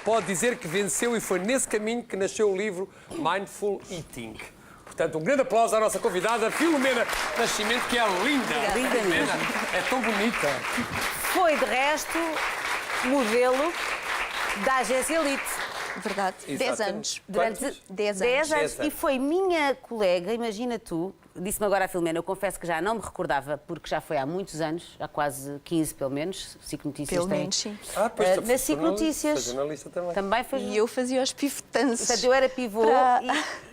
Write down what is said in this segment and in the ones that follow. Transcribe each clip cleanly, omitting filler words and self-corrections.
pode dizer que venceu e foi nesse caminho que nasceu o livro Mindful Eating. Portanto, um grande aplauso à nossa convidada, Filomena Nascimento, que é linda. Linda, Filomena, é tão bonita. Foi, de resto, modelo da agência Elite. Verdade. 10 anos. Durante 10 10 anos. anos. E foi minha colega, imagina tu, disse-me agora a Filomena, eu confesso que já não me recordava, porque já foi há muitos anos, há quase 15 pelo menos, SIC Notícias Pelo tem. menos, sim. Pois, Na SIC Notícias. jornalista também. Também foi. E eu fazia os pivotantes. Portanto, eu era pivô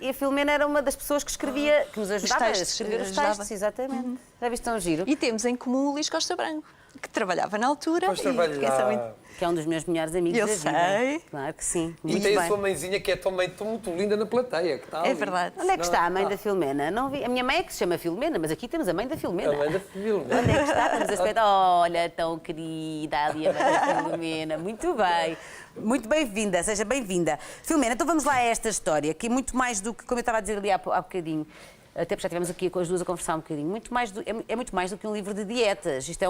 e a Filomena era uma das pessoas que escrevia, que nos ajudava a escrever os textos, exatamente. Já viste tão giro? E temos em comum o Luís Costa Branco, que trabalhava na altura. Pois trabalha. Que é um dos meus melhores amigos Eu da vida. sei. Claro que sim. E Muito tem bem. a sua mãezinha, que é também muito linda na plateia. Que está É ali. verdade. Onde é que está a mãe da Filomena? Não vi. A minha mãe é que se chama Filomena, mas aqui temos a mãe da Filomena. A mãe da Filomena. Onde é que está? Estamos a espreitar. Olha, tão querida ali a mãe da Filomena. Muito bem. Muito bem-vinda, seja bem-vinda. Filomena, então vamos lá a esta história, que é muito mais do que, como eu estava a dizer ali há bocadinho, até porque já estivemos aqui com as duas a conversar um bocadinho, é muito mais do que um livro de dietas. Isto é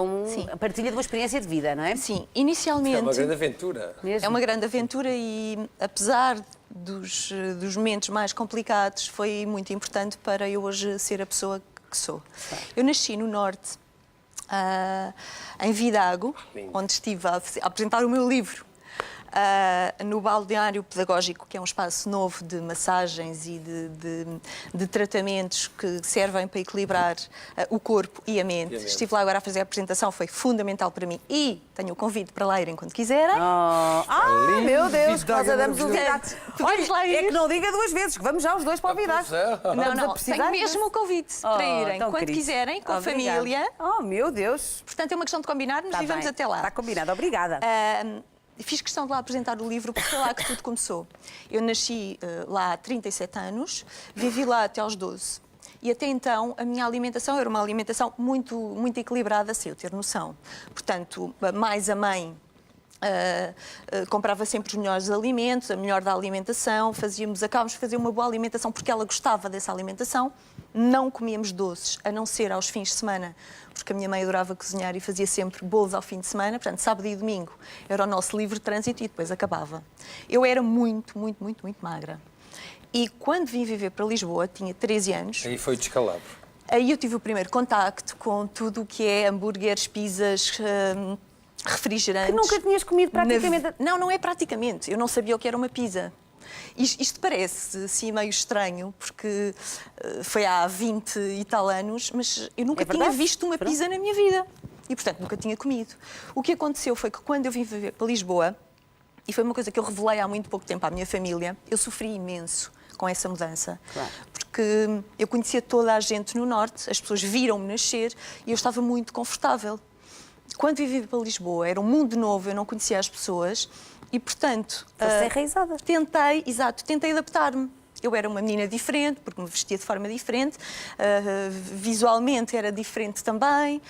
a partilha de uma experiência de vida, não é? Sim, inicialmente... É uma grande aventura. Mesmo? É uma grande aventura e, apesar dos momentos mais complicados, foi muito importante para eu hoje ser a pessoa que sou. Eu nasci no Norte, em Vidago, onde estive a apresentar o meu livro. No balneário pedagógico, que é um espaço novo de massagens e de tratamentos que servem para equilibrar o corpo e a mente. Estive lá agora a fazer a apresentação, foi fundamental para mim e tenho o convite para lá irem quando quiserem. Meu Deus, que nós damos um Vidago. Podemos lá ir. É que não diga duas vezes, que vamos já os dois para o Vidago. Não, tenho mesmo o convite para irem quando quiserem, com a família. Oh, meu Deus. Portanto, é uma questão de combinarmos e vamos até lá. Está combinado, obrigada. Fiz questão de lá apresentar o livro porque foi lá que tudo começou. Eu nasci lá há 37 anos, vivi lá até aos 12. E até então a minha alimentação era uma alimentação muito equilibrada, sem eu ter noção. Portanto, mais a mãe comprava sempre os melhores alimentos, a melhor da alimentação, acabámos de fazer uma boa alimentação porque ela gostava dessa alimentação. Não comíamos doces, a não ser aos fins de semana, porque a minha mãe adorava cozinhar e fazia sempre bolos ao fim de semana. Portanto, sábado e domingo era o nosso livre trânsito e depois acabava. Eu era muito magra. E quando vim viver para Lisboa, tinha 13 anos. Aí foi o descalabro. Aí eu tive o primeiro contacto com tudo o que é hambúrgueres, pizzas, refrigerantes. Que nunca tinhas comido praticamente. Não é praticamente. Eu não sabia o que era uma pizza. Isto parece, assim, meio estranho, porque foi há 20 e tal anos, mas eu nunca tinha visto uma pizza na minha vida. E, portanto, nunca tinha comido. O que aconteceu foi que quando eu vim viver para Lisboa, e foi uma coisa que eu revelei há muito pouco tempo à minha família, eu sofri imenso com essa mudança. Claro. Porque eu conhecia toda a gente no Norte, as pessoas viram-me nascer e eu estava muito confortável. Quando vivi para Lisboa, era um mundo novo, eu não conhecia as pessoas. E, portanto, enraizada. Tentei adaptar-me. Eu era uma menina diferente, porque me vestia de forma diferente, visualmente era diferente também,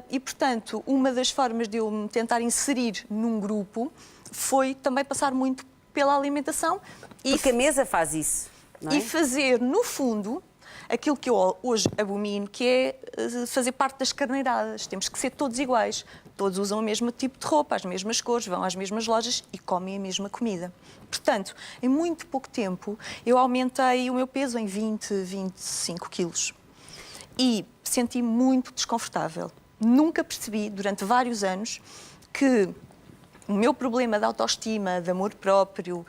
e, portanto, uma das formas de eu me tentar inserir num grupo foi também passar muito pela alimentação. Porque a mesa faz isso, não é? E fazer, no fundo, aquilo que eu hoje abomino, que é fazer parte das carneiradas. Temos que ser todos iguais. Todos usam o mesmo tipo de roupa, as mesmas cores, vão às mesmas lojas e comem a mesma comida. Portanto, em muito pouco tempo, eu aumentei o meu peso em 25 quilos. E senti-me muito desconfortável. Nunca percebi, durante vários anos, que o meu problema de autoestima, de amor próprio,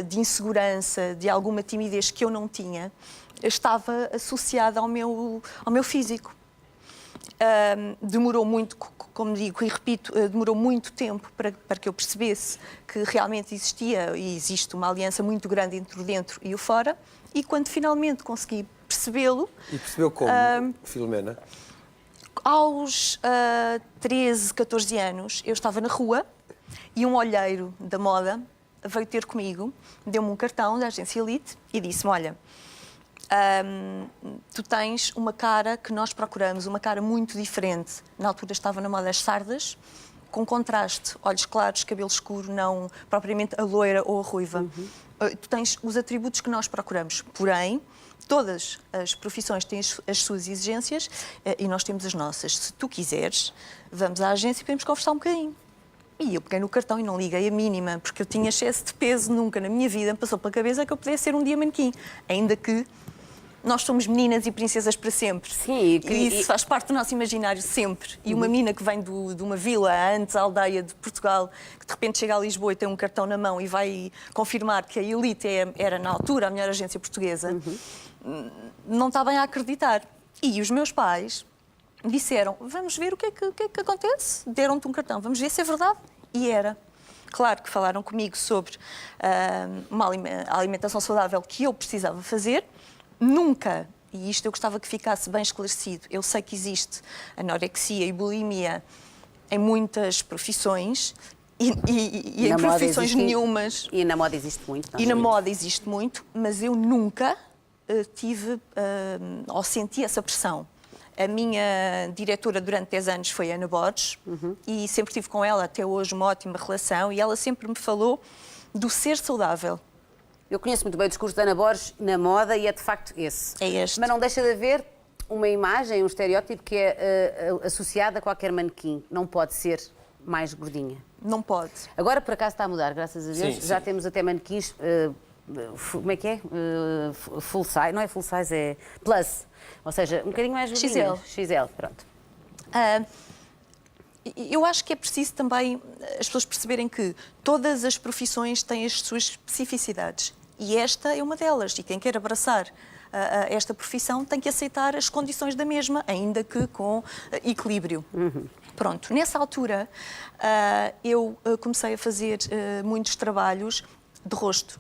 de insegurança, de alguma timidez que eu não tinha, estava associada ao meu físico. Demorou muito, como digo e repito, demorou muito tempo para que eu percebesse que realmente existia e existe uma aliança muito grande entre o dentro e o fora, e quando finalmente consegui percebê-lo... E percebeu como, Filomena? Aos 13, 14 anos, eu estava na rua e um olheiro da moda veio ter comigo, deu-me um cartão da agência Elite e disse-me, olha, tu tens uma cara que nós procuramos, uma cara muito diferente. Na altura estava na moda as sardas, com contraste, olhos claros, cabelo escuro, não propriamente a loira ou a ruiva. Tu tens os atributos que nós procuramos, porém, todas as profissões têm as suas exigências e nós temos as nossas. Se tu quiseres, vamos à agência e podemos conversar um bocadinho. E eu peguei no cartão e não liguei a mínima, porque eu tinha excesso de peso, nunca na minha vida me passou pela cabeça que eu pudesse ser um dia manequim. Ainda que nós somos meninas e princesas para sempre. Sim, e isso faz parte do nosso imaginário sempre. E uma menina que vem de uma vila, antes a aldeia de Portugal, que de repente chega a Lisboa e tem um cartão na mão e vai confirmar que a Elite era, na altura, a melhor agência portuguesa, não está bem a acreditar. E os meus pais disseram, vamos ver o que é que acontece. Deram-te um cartão, vamos ver se é verdade. E era. Claro que falaram comigo sobre a alimentação saudável que eu precisava fazer. Nunca, e isto eu gostava que ficasse bem esclarecido, eu sei que existe anorexia e bulimia em muitas profissões e em profissões nenhumas. E na moda existe muito. E na moda existe muito, mas eu nunca tive ou senti essa pressão. A minha diretora durante 10 anos foi a Ana Borges e sempre tive com ela até hoje uma ótima relação e ela sempre me falou do ser saudável. Eu conheço muito bem o discurso da Ana Borges na moda e é de facto esse. É este. Mas não deixa de haver uma imagem, um estereótipo que é associado a qualquer manequim. Não pode ser mais gordinha. Não pode. Agora, por acaso, está a mudar, graças a Deus. Sim, Já sim. temos até manequins, como é que é? Full size, não é full size, é plus. Ou seja, um bocadinho mais gordinha. XL, pronto. Eu acho que é preciso também as pessoas perceberem que todas as profissões têm as suas especificidades e esta é uma delas. E quem quer abraçar esta profissão tem que aceitar as condições da mesma, ainda que com equilíbrio. Pronto, nessa altura eu comecei a fazer muitos trabalhos de rosto.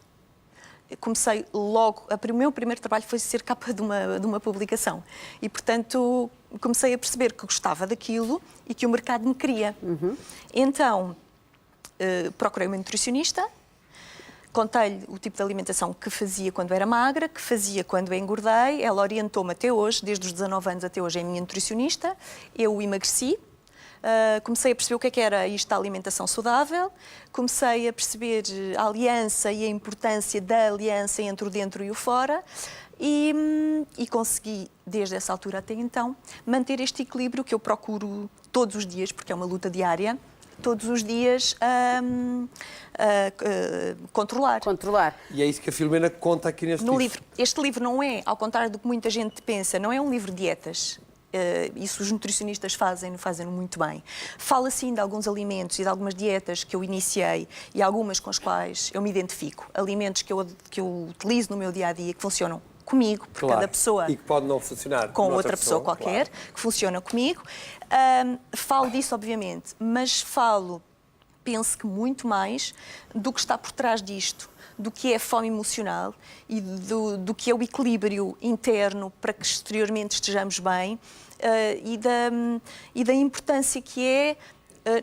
Comecei logo, o meu primeiro trabalho foi ser capa de uma publicação e, portanto, comecei a perceber que gostava daquilo e que o mercado me queria. Então, procurei uma nutricionista, contei-lhe o tipo de alimentação que fazia quando era magra, que fazia quando engordei, ela orientou-me até hoje, desde os 19 anos até hoje é a minha nutricionista, eu emagreci. Comecei a perceber o que era isto da alimentação saudável, comecei a perceber a aliança e a importância da aliança entre o dentro e o fora e consegui, desde essa altura até então, manter este equilíbrio que eu procuro todos os dias, porque é uma luta diária, todos os dias controlar. E é isso que a Filomena conta aqui neste livro. Este livro não é, ao contrário do que muita gente pensa, não é um livro de dietas. Isso os nutricionistas fazem muito bem. Fala sim de alguns alimentos e de algumas dietas que eu iniciei e algumas com as quais eu me identifico. Alimentos que eu utilizo no meu dia-a-dia que funcionam comigo, por cada pessoa. E que pode não funcionar com outra pessoa qualquer, que funciona comigo. Falo disso, obviamente, mas penso que muito mais do que está por trás disto, do que é a fome emocional e do que é o equilíbrio interno para que exteriormente estejamos bem e da importância que é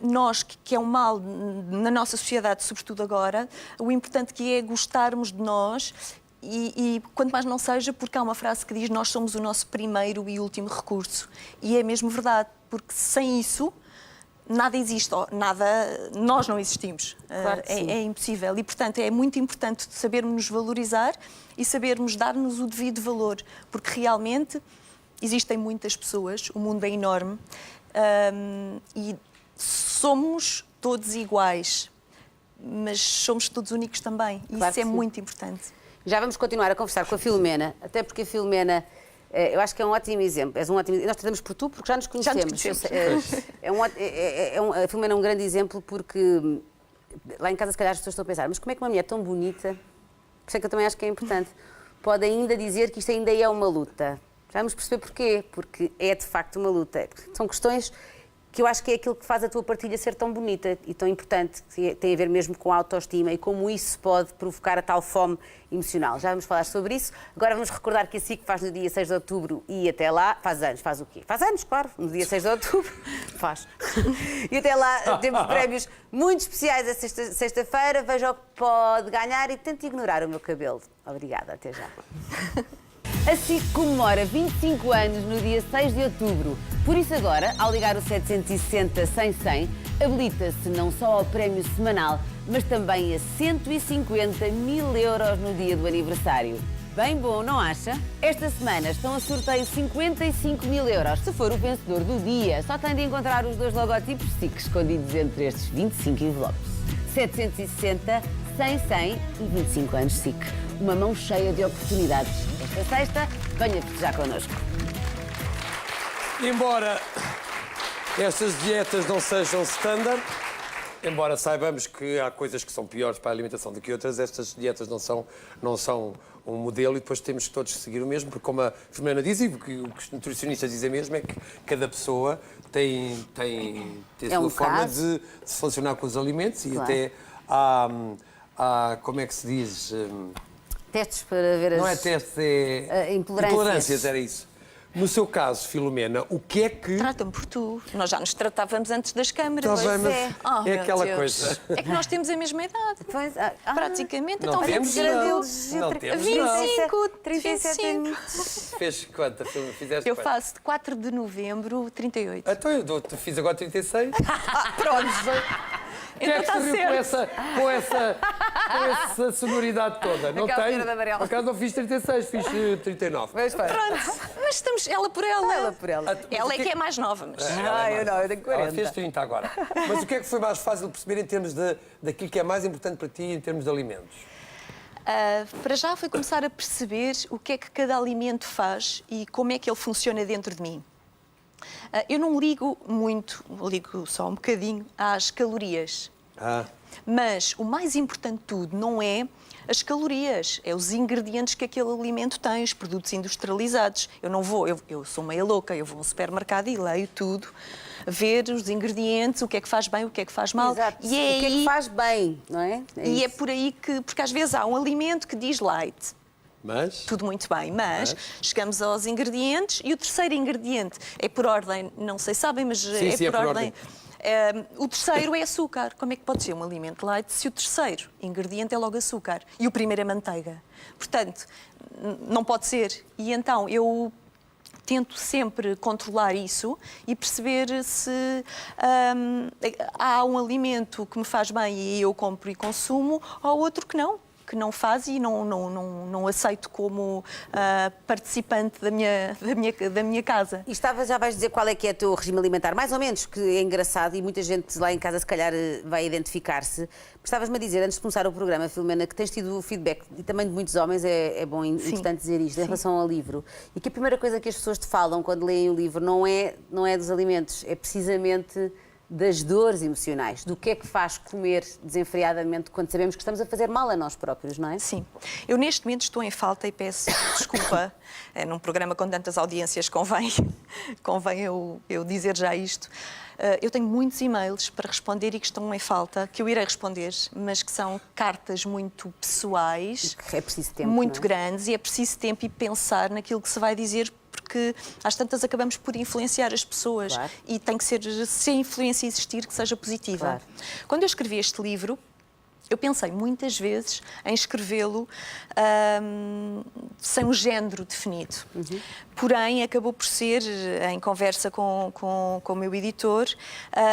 nós, que é um mal na nossa sociedade, sobretudo agora, o importante que é gostarmos de nós e quanto mais não seja, porque há uma frase que diz nós somos o nosso primeiro e último recurso. E é mesmo verdade, porque sem isso nada existe, nós não existimos. Claro que sim. É impossível e, portanto, é muito importante sabermos nos valorizar e sabermos dar-nos o devido valor, porque realmente existem muitas pessoas, o mundo é enorme e somos todos iguais, mas somos todos únicos também. E Claro isso é que sim. muito importante. Já vamos continuar a conversar com a Filomena, até porque a Filomena, eu acho que é um ótimo exemplo. Nós tratamos por tu porque já nos conhecemos. A Filomena é um grande exemplo porque lá em casa se calhar as pessoas estão a pensar, mas como é que uma mulher tão bonita, por isso é que eu também acho que é importante, pode ainda dizer que isto ainda é uma luta. Já vamos perceber porquê, porque é de facto uma luta. São questões que eu acho que é aquilo que faz a tua partilha ser tão bonita e tão importante, que tem a ver mesmo com a autoestima e como isso pode provocar a tal fome emocional. Já vamos falar sobre isso. Agora vamos recordar que a SIC faz no dia 6 de outubro e até lá... Faz anos, faz o quê? Faz anos, claro, no dia 6 de outubro. Faz. E até lá temos prémios muito especiais a sexta-feira. Veja o que pode ganhar e tente ignorar o meu cabelo. Obrigada, até já. A SIC comemora 25 anos no dia 6 de outubro. Por isso agora, ao ligar o 760 100 habilita-se não só ao prémio semanal, mas também a 150 mil euros no dia do aniversário. Bem bom, não acha? Esta semana estão a sorteio 55 mil euros. Se for o vencedor do dia, só tem de encontrar os 2 logotipos SIC escondidos entre estes 25 envelopes. 760, 100, 100 e 25 anos SIC. Uma mão cheia de oportunidades. Esta sexta, venha festejar connosco. Embora estas dietas não sejam standard, embora saibamos que há coisas que são piores para a alimentação do que outras, estas dietas não são um modelo e depois temos que todos seguir o mesmo, porque como a Filomena diz e o que os nutricionistas dizem mesmo é que cada pessoa tem a sua forma de se funcionar com os alimentos e até há, como é que se diz? Testes para ver as... Não é testes, é intolerâncias, era isso. No seu caso, Filomena, o que é que... Trata-me por tu. Nós já nos tratávamos antes das câmaras. Está bem, mas Oh, é meu aquela Deus. coisa. É que nós temos a mesma idade. Pois, Praticamente. Não então, temos, não temos, 25, 37 25. anos. Fez quanto? Fizeste Eu quanto? faço de 4 de novembro, 38. Então eu fiz agora 36. Pronto. Quem é Então que está se riu com essa sonoridade toda? Não Aquela tenho. cena de amarelo. Por acaso não fiz 36, fiz 39. Mas faz. Pronto. Mas estamos ela por ela. Ela por ela. Ela é que é mais nova, mas... Eu não, eu tenho 40. Ela fez 30 agora. Mas o que é que foi mais fácil de perceber em termos daquilo que é mais importante para ti em termos de alimentos? Para já foi começar a perceber o que é que cada alimento faz e como é que ele funciona dentro de mim. Eu não ligo muito, ligo só um bocadinho às calorias. Mas o mais importante de tudo não é as calorias, é os ingredientes que aquele alimento tem, os produtos industrializados. Eu não vou, eu sou meia louca, eu vou ao supermercado e leio tudo, ver os ingredientes, o que é que faz bem, o que é que faz mal. Exato. E o que é que faz bem, não é? E é por aí que, porque às vezes há um alimento que diz light. Mas? Tudo muito bem, mas chegamos aos ingredientes e o terceiro ingrediente é por ordem, não sei se sabem, mas Sim, por ordem. O terceiro é açúcar. Como é que pode ser um alimento light se o terceiro ingrediente é logo açúcar e o primeiro é manteiga? Portanto, não pode ser. E então eu tento sempre controlar isso e perceber se há um alimento que me faz bem e eu compro e consumo, ou outro que não faz e não aceito como participante da minha casa. E já vais dizer qual é que é o teu regime alimentar, mais ou menos, que é engraçado e muita gente lá em casa se calhar vai identificar-se. Estavas-me a dizer, antes de começar o programa, Filomena, que tens tido feedback, e também de muitos homens, é bom e importante dizer isto, em relação ao livro. E que a primeira coisa que as pessoas te falam quando leem o livro não é dos alimentos, é precisamente das dores emocionais, do que é que faz comer desenfreadamente quando sabemos que estamos a fazer mal a nós próprios, não é? Sim. Eu neste momento estou em falta e peço desculpa. Num programa com tantas audiências convém eu dizer já isto. Eu tenho muitos e-mails para responder e que estão em falta, que eu irei responder, mas que são cartas muito pessoais, É preciso tempo, muito não é? grandes, e é preciso tempo e pensar naquilo que se vai dizer, porque às tantas acabamos por influenciar as pessoas. Claro. E tem que ser, se a influência existir, que seja positiva. Claro. Quando eu escrevi este livro, eu pensei muitas vezes em escrevê-lo sem um género definido. Porém, acabou por ser, em conversa com o meu editor,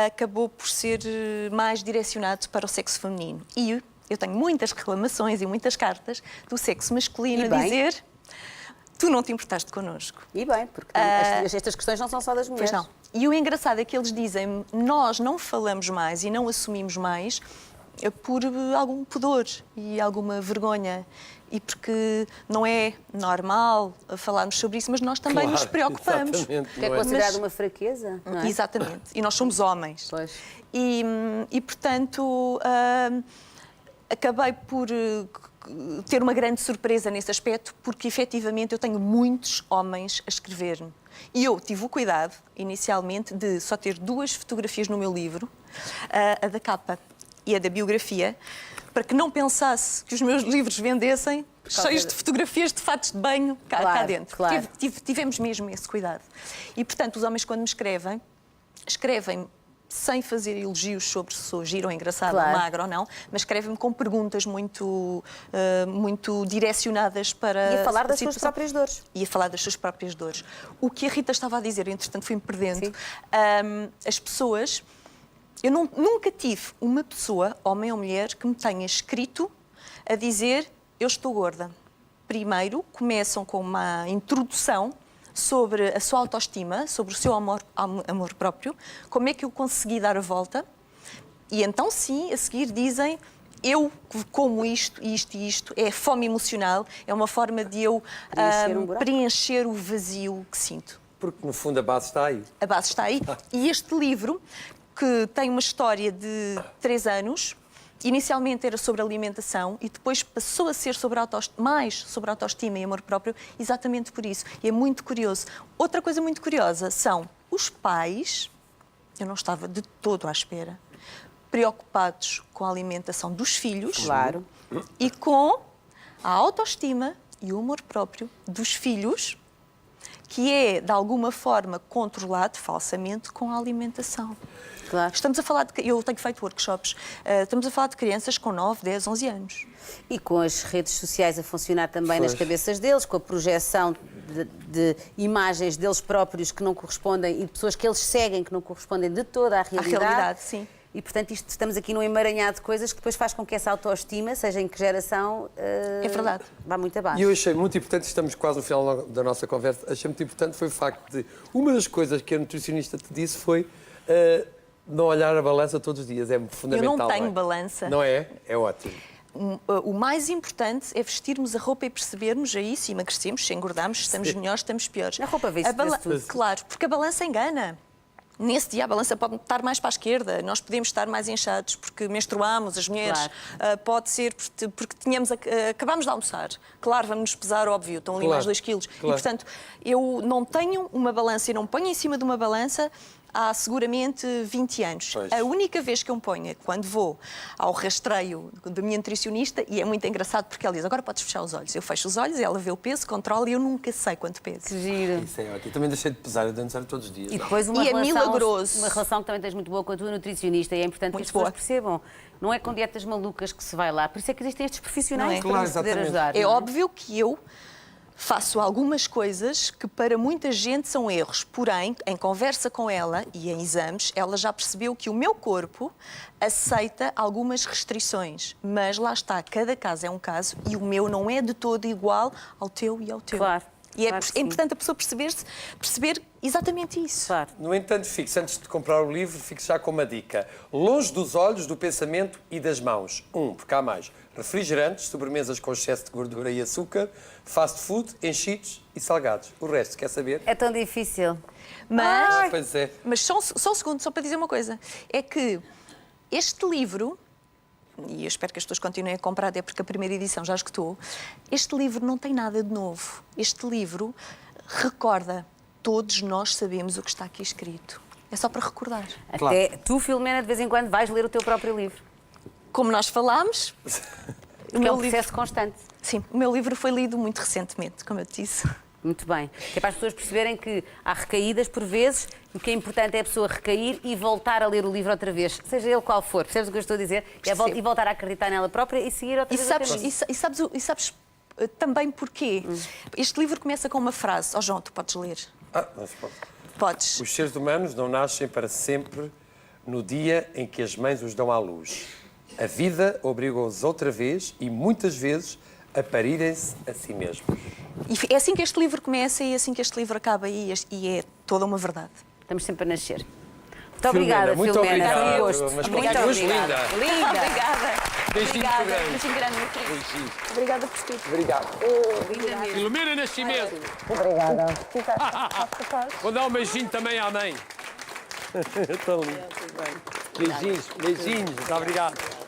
acabou por ser mais direcionado para o sexo feminino. E eu tenho muitas reclamações e muitas cartas do sexo masculino E a bem. dizer: tu não te importaste connosco. E bem, porque estas questões não são só das mulheres. Pois não. E o engraçado é que eles dizem: nós não falamos mais e não assumimos mais por algum pudor e alguma vergonha. E porque não é normal falarmos sobre isso, mas nós também nos preocupamos. Que é considerado uma fraqueza, não é? Exatamente. E nós somos homens. Pois. E portanto, acabei por ter uma grande surpresa nesse aspecto, porque efetivamente eu tenho muitos homens a escrever-me. E eu tive o cuidado, inicialmente, de só ter 2 fotografias no meu livro, a da capa e a da biografia, para que não pensasse que os meus livros vendessem cheios de fotografias de fatos de banho cá dentro. Claro. Tivemos mesmo esse cuidado. E, portanto, os homens, quando me escrevem sem fazer elogios sobre se sou gira ou engraçada, Claro. ou magra ou não, mas escrevem-me com perguntas muito direcionadas para... E a falar das a suas situação. próprias dores. E a falar das suas próprias dores. O que a Rita estava a dizer, entretanto fui-me perdendo, Sim. as pessoas... Eu nunca tive uma pessoa, homem ou mulher, que me tenha escrito a dizer: eu estou gorda. primeiro começam com uma introdução sobre a sua autoestima, sobre o seu amor próprio, como é que eu consegui dar a volta. E então, sim, a seguir dizem, eu como isto, isto e isto, é fome emocional, é uma forma de eu preencher o vazio que sinto. Porque, no fundo, a base está aí. A base está aí. E este livro, que tem uma história de 3 anos, inicialmente era sobre alimentação e depois passou a ser sobre mais sobre autoestima e amor próprio, exatamente por isso. E é muito curioso. Outra coisa muito curiosa são os pais, eu não estava de todo à espera, preocupados com a alimentação dos filhos. Claro. E com a autoestima e o amor próprio dos filhos, que é, de alguma forma, controlado falsamente com a alimentação. Claro. Estamos a falar de... Eu tenho feito workshops. Estamos a falar de crianças com 9, 10, 11 anos. E com as redes sociais a funcionar também Pois. nas cabeças deles, com a projeção de imagens deles próprios que não correspondem e de pessoas que eles seguem que não correspondem de toda à realidade. A realidade, sim. E, portanto, estamos aqui num emaranhado de coisas que depois faz com que essa autoestima, seja em que geração, É verdade. vá muito abaixo. E eu achei muito importante, estamos quase no final da nossa conversa, achei muito importante foi o facto de uma das coisas que a nutricionista te disse foi não olhar a balança todos os dias, é fundamental. Eu não tenho é? balança. Não é? É ótimo. O mais importante é vestirmos a roupa e percebermos aí se emagrecemos, se engordamos, se estamos melhores, estamos piores. Na roupa vê-se tudo. Claro, porque a balança engana. Nesse dia a balança pode estar mais para a esquerda, nós podemos estar mais inchados porque menstruamos, as mulheres. Claro. Pode ser porque acabámos de almoçar. Claro, vamos nos pesar, óbvio, estão ali Claro. mais 2 quilos. Claro. E, portanto, eu não tenho uma balança e não ponho em cima de uma balança há seguramente 20 anos. Pois. A única vez que eu me ponho é quando vou ao rastreio da minha nutricionista, e é muito engraçado porque ela diz, agora podes fechar os olhos. Eu fecho os olhos, ela vê o peso, controla e eu nunca sei quanto peso. Que giro. Isso é ótimo. Eu também deixei de pesar, eu dançar todos os dias. E não. depois uma E é relação, milagroso. uma relação que também tens muito boa com a tua nutricionista e é importante que Muito as pessoas boa. percebam. Não é com dietas malucas que se vai lá, por isso é que existem estes profissionais Não é? para Claro, nos poder exatamente. ajudar. É não óbvio que eu faço algumas coisas que para muita gente são erros, porém, em conversa com ela e em exames, ela já percebeu que o meu corpo aceita algumas restrições, mas lá está, cada caso é um caso e o meu não é de todo igual ao teu e ao teu. Claro, E é, claro que é sim. importante a pessoa perceber exatamente isso. Claro. No entanto, fixe, antes de comprar o livro, fixe já com uma dica. Longe dos olhos, do pensamento e das mãos. Porque há mais. Refrigerantes, sobremesas com excesso de gordura e açúcar, fast food, enchidos e salgados. O resto, quer saber? É tão difícil. Mas, Pois é. mas só um segundo, só para dizer uma coisa. É que este livro, e eu espero que as pessoas continuem a comprar, até porque a primeira edição já esgotou, este livro não tem nada de novo. Este livro recorda, todos nós sabemos o que está aqui escrito. É só para recordar. Claro. Até tu, Filomena, de vez em quando vais ler o teu próprio livro. Como nós falámos, Que é um processo constante. Sim, o meu livro foi lido muito recentemente, como eu te disse. Muito bem. Que é para as pessoas perceberem que há recaídas por vezes e o que é importante é a pessoa recair e voltar a ler o livro outra vez, seja ele qual for. Percebes o que eu estou a dizer? Percebo. E voltar a acreditar nela própria e seguir outra E vez. sabes, o caminho. e sabes também porquê? Este livro começa com uma frase. Oh, João, tu podes ler. Mas pode. Podes. Os seres humanos não nascem para sempre no dia em que as mães os dão à luz. A vida obriga-os outra vez e muitas vezes a parirem-se a si mesmos. E é assim que este livro começa e é assim que este livro acaba e é toda uma verdade. Estamos sempre a nascer. Muito obrigada, muito Filomena. Foi um obrigado. gosto. Mas Muito continuas obrigada. linda. Linda. Obrigada. Beijinho Obrigada. grande. Beijinho grande, meu querido. Beijinho. Obrigada por tudo. Obrigado. Filomena Nascimento. Obrigada. Vou dar um beijinho também à mãe. Tão lindo. Beijinhos, beijinhos. Muito obrigado.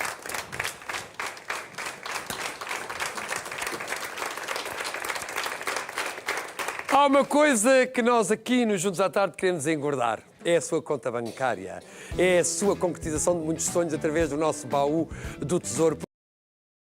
Há uma coisa que nós aqui nos Juntos à Tarde queremos engordar. É a sua conta bancária. É a sua concretização de muitos sonhos através do nosso baú do tesouro.